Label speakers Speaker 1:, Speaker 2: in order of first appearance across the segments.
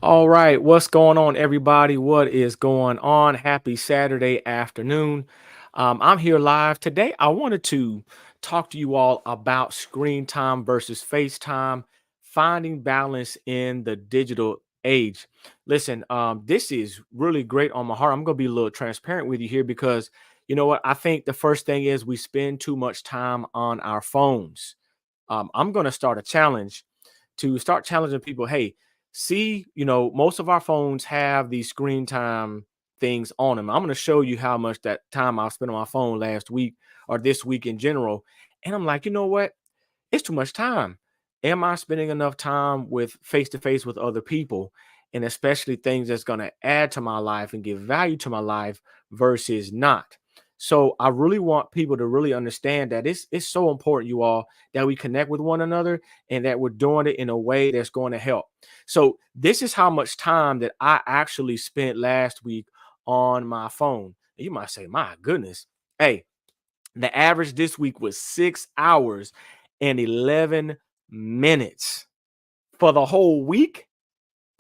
Speaker 1: All right, what's going on, everybody? What is going on? Happy Saturday afternoon. I'm here live today. I wanted to talk to you all about screen time versus FaceTime, finding balance in the digital age. Listen, this is really great on my heart. I'm going to be a little transparent with you here because you know what? I think the first thing is we spend too much time on our phones. I'm going to start a challenge to start challenging people. Hey, see, most of our phones have these screen time things on them. I'm going to show you how much that time I spent on my phone last week or this week in general. And I'm like, you know what? It's too much time. Am I spending enough time with face to face with other people? And especially things that's going to add to my life and give value to my life versus not. So I really want people to really understand that it's so important, you all, that we connect with one another and that we're doing it in a way that's going to help. So this is how much time that I actually spent last week on my phone. You might say, my goodness. Hey, the average this week was 6 hours and 11 minutes for the whole week.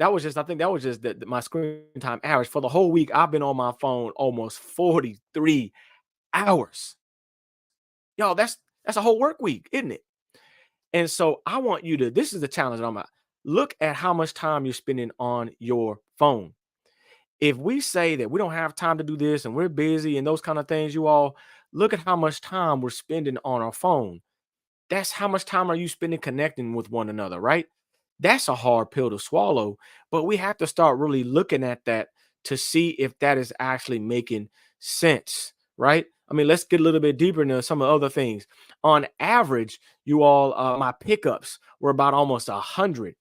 Speaker 1: That was just, I think that was just my screen time average for the whole week. I've been on my phone almost 43 hours. Y'all, that's a whole work week, isn't it? And so I want you to, this is the challenge that I'm at. Look at how much time you're spending on your phone. If we say that we don't have time to do this and we're busy and those kind of things, you all look at how much time we're spending on our phone. That's how much time are you spending connecting with one another, right? That's a hard pill to swallow, but we have to start really looking at that to see if that is actually making sense, right? I mean, let's get a little bit deeper into some of the other things. On average, you all, my pickups were about almost 100.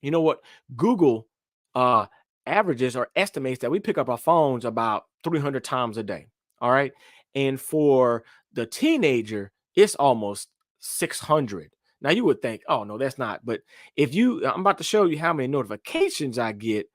Speaker 1: You know what? Google uh, averages or estimates that we pick up our phones about 300 times a day. All right. And for the teenager, it's almost 600. Now you would think, oh, no, that's not. But if you, I'm about to show you how many notifications I get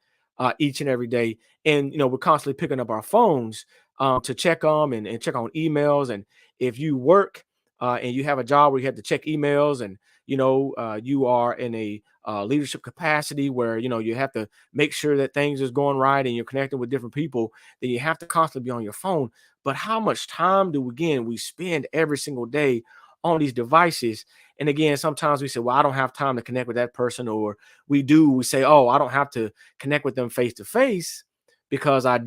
Speaker 1: each and every day. And, we're constantly picking up our phones to check them and check on emails. And if you work and you have a job where you have to check emails and, you are in a leadership capacity where you have to make sure that things is going right and you're connecting with different people, then you have to constantly be on your phone. But how much time do we spend every single day on these devices? And again, sometimes we say, well, I don't have time to connect with that person, or we say, oh, I don't have to connect with them face to face because I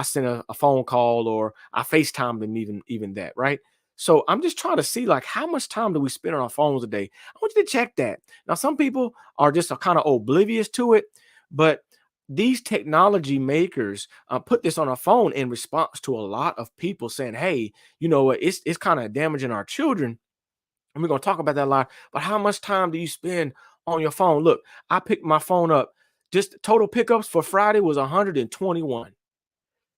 Speaker 1: sent a phone call or I FaceTimed them, even that, right? So I'm just trying to see, like, how much time do we spend on our phones a day? I want you to check that. Now, some people are just kind of oblivious to it, but these technology makers put this on a phone in response to a lot of people saying, "Hey, it's kind of damaging our children." And we're gonna talk about that a lot. But how much time do you spend on your phone? Look, I picked my phone up. Just total pickups for Friday was 121.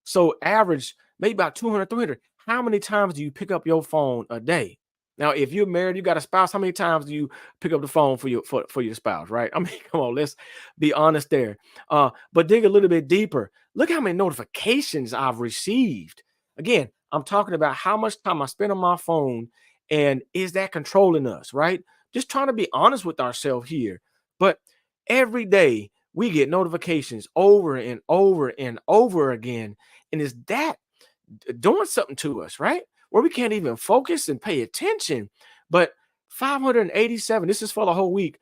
Speaker 1: So average maybe about 200, 300. How many times do you pick up your phone a day? Now, if you're married, you got a spouse, how many times do you pick up the phone for your spouse, right? I mean, come on, let's be honest there. But dig a little bit deeper. Look how many notifications I've received. Again, I'm talking about how much time I spend on my phone and is that controlling us, right? Just trying to be honest with ourselves here. But every day we get notifications over and over and over again, and is that doing something to us, right? Where we can't even focus and pay attention. But 587, this is for the whole week.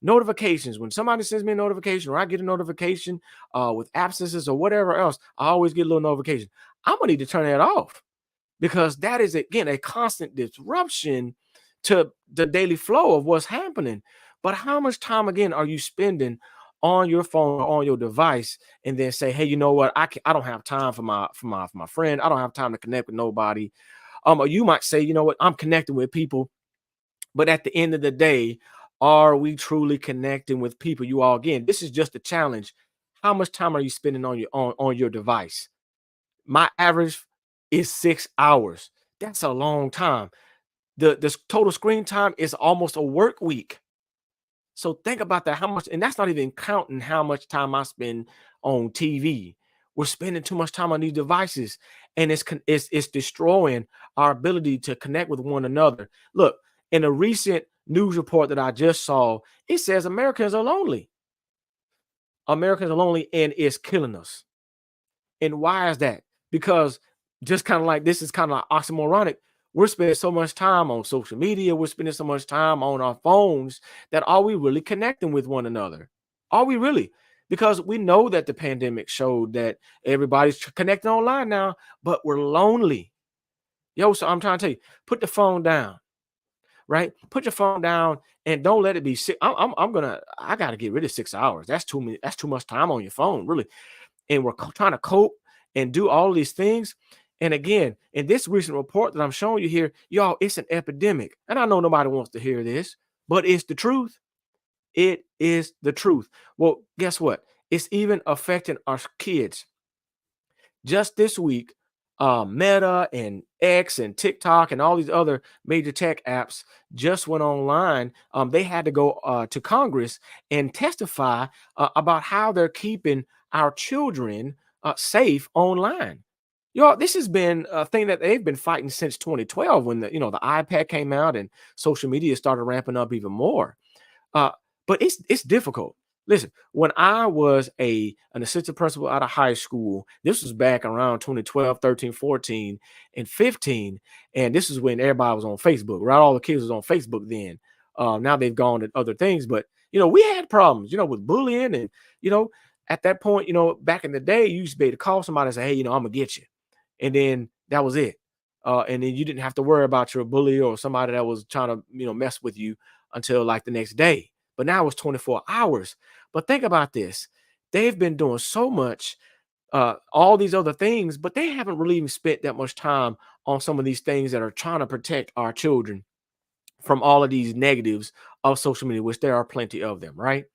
Speaker 1: Notifications. When somebody sends me a notification or I get a notification with absences or whatever else, I always get a little notification. I'm gonna need to turn that off because that is again a constant disruption to the daily flow of what's happening. But how much time again are you spending on your phone or on your device and then say, hey, you know what, I don't have time for my friend, I don't have time to connect with nobody. Or you might say, you know what, I'm connecting with people, but at the end of the day, are we truly connecting with people? You all, again, this is just a challenge. How much time are you spending on your device? My average is 6 hours. That's a long time. The total screen time is almost a work week. So think about that. How much, and that's not even counting how much time I spend on TV. We're spending too much time on these devices, and it's destroying our ability to connect with one another. Look, in a recent news report that I just saw, it says Americans are lonely. Americans are lonely and it's killing us. And why is that? Because just kind of like this is kind of like oxymoronic. We're spending so much time on social media, we're spending so much time on our phones that are we really connecting with one another? Are we really? Because we know that the pandemic showed that everybody's connecting online now, but we're lonely. Yo, so I'm trying to tell you, put the phone down, right? Put your phone down and don't let it be sick. I gotta get rid of 6 hours. That's too many, that's too much time on your phone, really. And we're trying to cope and do all these things. And again, in this recent report that I'm showing you here, y'all, it's an epidemic. And I know nobody wants to hear this, but it's the truth. It is the truth. Well, guess what? It's even affecting our kids. Just this week, Meta and X and TikTok and all these other major tech apps just went online. They had to go to Congress and testify about how they're keeping our children safe online. Y'all, this has been a thing that they've been fighting since 2012 when the iPad came out and social media started ramping up even more. Uh, but it's difficult. Listen, when I was an assistant principal out of high school, this was back around 2012, 13, 14, and 15. And this is when everybody was on Facebook, right? All the kids was on Facebook then. Now they've gone to other things, but we had problems, with bullying and you know, at that point, back in the day, you used to be able to call somebody and say, hey, I'm gonna get you. And then that was it. And then you didn't have to worry about your bully or somebody that was trying to, mess with you until like the next day. But now it's 24 hours. But think about this. They've been doing so much, all these other things, but they haven't really even spent that much time on some of these things that are trying to protect our children from all of these negatives of social media, which there are plenty of them, right?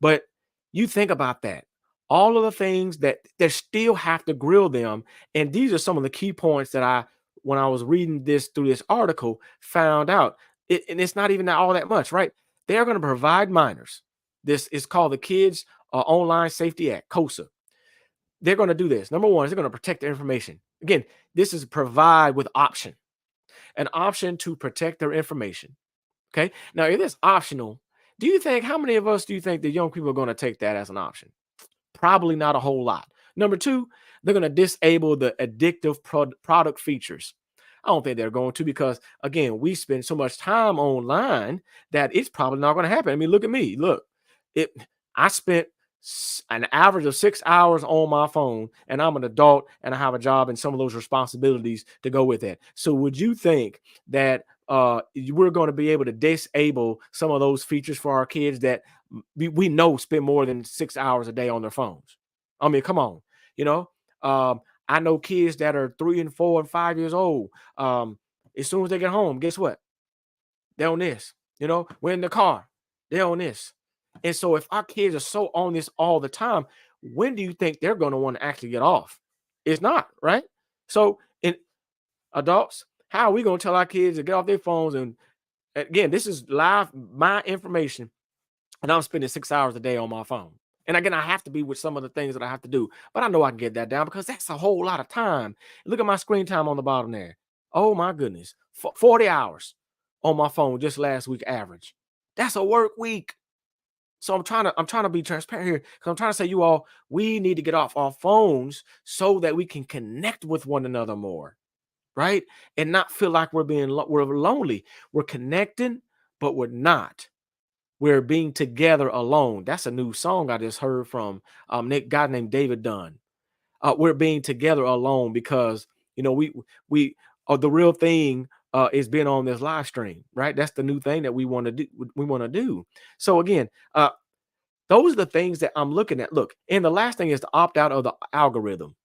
Speaker 1: But you think about that. All of the things that they still have to grill them. And these are some of the key points that when I was reading this through this article, found out. And it's not even all that much, right? They're going to provide minors. This is called the Kids Online Safety Act, COSA. They're going to do this. Number one, they're going to protect their information. Again, this is provide with option, an option to protect their information. Okay. Now, if it's optional, how many of us do you think the young people are going to take that as an option? Probably not a whole lot. Number two, they're going to disable the addictive product features. I don't think they're going to because, again, we spend so much time online that it's probably not going to happen. I mean, look at me. Look, it. I spent an average of 6 hours on my phone, and I'm an adult, and I have a job and some of those responsibilities to go with it. So, would you think that we're going to be able to disable some of those features for our kids that we know spend more than 6 hours a day on their phones? I mean, come on, you know. I know kids that are 3 and 4 and 5 years old. As soon as they get home, guess what? They're on this. We're in the car. They're on this. And so, if our kids are so on this all the time, when do you think they're going to want to actually get off? It's not, right? So, in adults, how are we going to tell our kids to get off their phones? And again, this is live, my information, and I'm spending 6 hours a day on my phone. And again, I have to be with some of the things that I have to do, but I know I can get that down because that's a whole lot of time. Look at my screen time on the bottom there. Oh my goodness, 40 hours on my phone just last week average. That's a work week. So I'm trying to be transparent here because I'm trying to say you all, we need to get off our phones so that we can connect with one another more, right? And not feel like we're lonely. We're connecting, but we're not. We're being together alone. That's a new song I just heard from guy named David Dunn. We're being together alone because we the real thing is being on this live stream, right? That's the new thing that we want to do. We want to do. So again, those are the things that I'm looking at. Look, and the last thing is to opt out of the algorithm.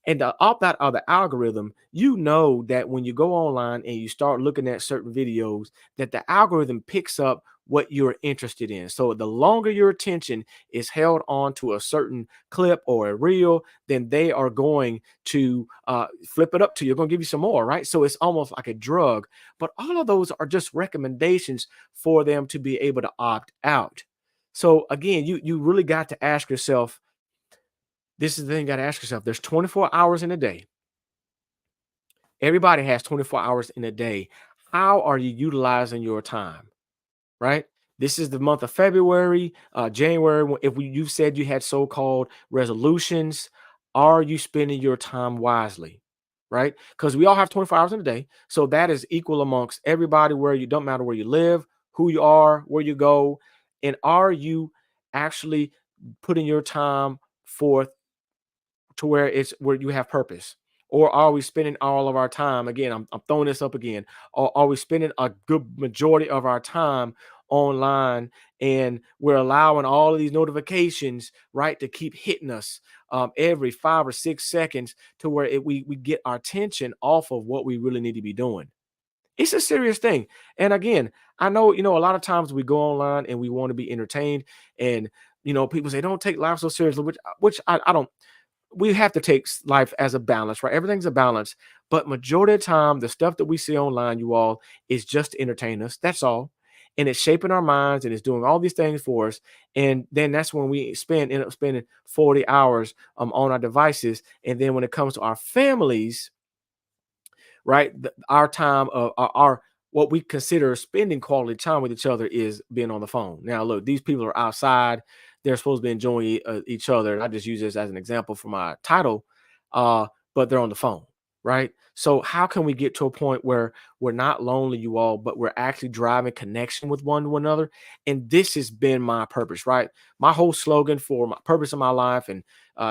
Speaker 1: And to opt out of the algorithm, you know that when you go online and you start looking at certain videos, that the algorithm picks up what you're interested in. So the longer your attention is held on to a certain clip or a reel, then they are going to flip it up to you. They're going to give you some more, right? So it's almost like a drug. But all of those are just recommendations for them to be able to opt out. So again, you really got to ask yourself, this is the thing you got to ask yourself. There's 24 hours in a day. Everybody has 24 hours in a day. How are you utilizing your time? Right? This is the month of February, January. If you said you had so-called resolutions, are you spending your time wisely? Right? Because we all have 24 hours in a day. So that is equal amongst everybody, where you don't matter where you live, who you are, where you go. And are you actually putting your time forth to where it's where you have purpose? Or are we spending all of our time, again, I'm throwing this up again, or are we spending a good majority of our time online, and we're allowing all of these notifications, right, to keep hitting us every 5 or 6 seconds, to where we get our attention off of what we really need to be doing? It's a serious thing. And again, I know, a lot of times we go online and we want to be entertained, and people say don't take life so seriously, which I don't. We have to take life as a balance, right? Everything's a balance, but majority of the time, the stuff that we see online, you all, is just to entertain us. That's all. And it's shaping our minds, and it's doing all these things for us. And then that's when we end up spending 40 hours on our devices. And then when it comes to our families, right? Our time of our what we consider spending quality time with each other is being on the phone. Now, look, these people are outside; they're supposed to be enjoying each other. And I just use this as an example for my title, but they're on the phone, right? So, how can we get to a point where we're not lonely, you all, but we're actually driving connection with one to another? And this has been my purpose, right? My whole slogan for my purpose in my life, and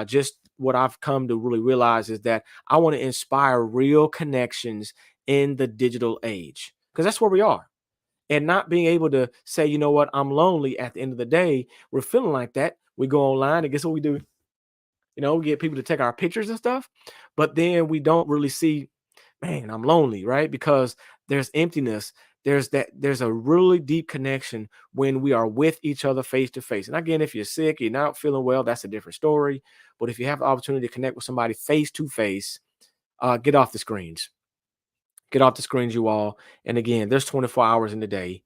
Speaker 1: just what I've come to really realize, is that I want to inspire real connections in the digital age, because that's where we are. And not being able to say, you know what, I'm lonely at the end of the day, we're feeling like that. We go online, and guess what we do? We get people to take our pictures and stuff, but then we don't really see, man, I'm lonely, right? Because there's emptiness. There's a really deep connection when we are with each other face to face. And again, if you're sick, you're not feeling well, that's a different story. But if you have the opportunity to connect with somebody face to face, get off the screens. Get off the screens, you all. And again, there's 24 hours in the day.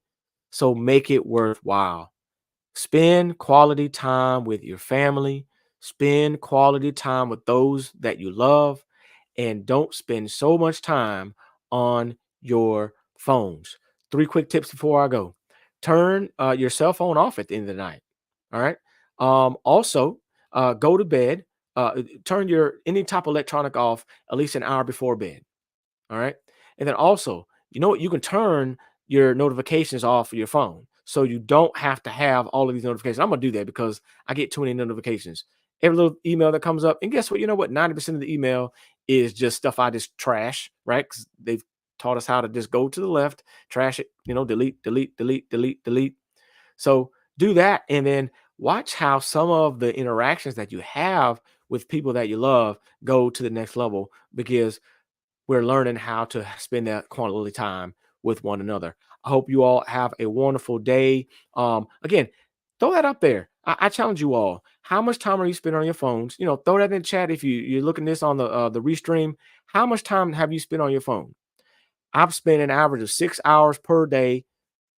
Speaker 1: So make it worthwhile. Spend quality time with your family. Spend quality time with those that you love, and don't spend so much time on your phones. Three quick tips before I go. Turn your cell phone off at the end of the night. All right. Also, go to bed. Turn your any type of electronic off at least an hour before bed. All right. And then also, you know what? You can turn your notifications off of your phone, so you don't have to have all of these notifications. I'm gonna do that because I get too many notifications. Every little email that comes up, and guess what? You know what? 90% of the email is just stuff I just trash, right? Because they've taught us how to just go to the left, trash it, delete, delete, delete, delete, delete. So do that, and then watch how some of the interactions that you have with people that you love go to the next level, because we're learning how to spend that quality time with one another. I hope you all have a wonderful day. Again, throw that up there. I challenge you all. How much time are you spending on your phones? Throw that in chat if you're looking this on the restream. How much time have you spent on your phone? I've spent an average of 6 hours per day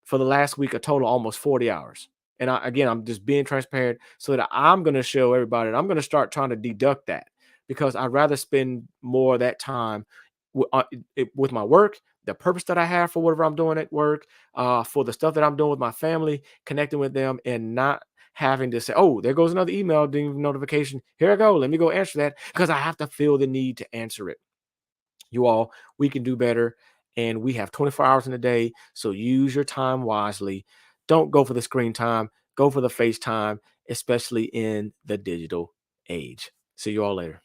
Speaker 1: for the last week, a total almost 40 hours. And again, I'm just being transparent so that I'm going to show everybody, and I'm going to start trying to deduct that, because I'd rather spend more of that time with my work, the purpose that I have for whatever I'm doing at work, for the stuff that I'm doing with my family, connecting with them, and not having to say, oh, there goes another email notification. Here I go. Let me go answer that, because I have to feel the need to answer it. You all, we can do better. And we have 24 hours in a day. So use your time wisely. Don't go for the screen time, go for the face time, especially in the digital age. See you all later.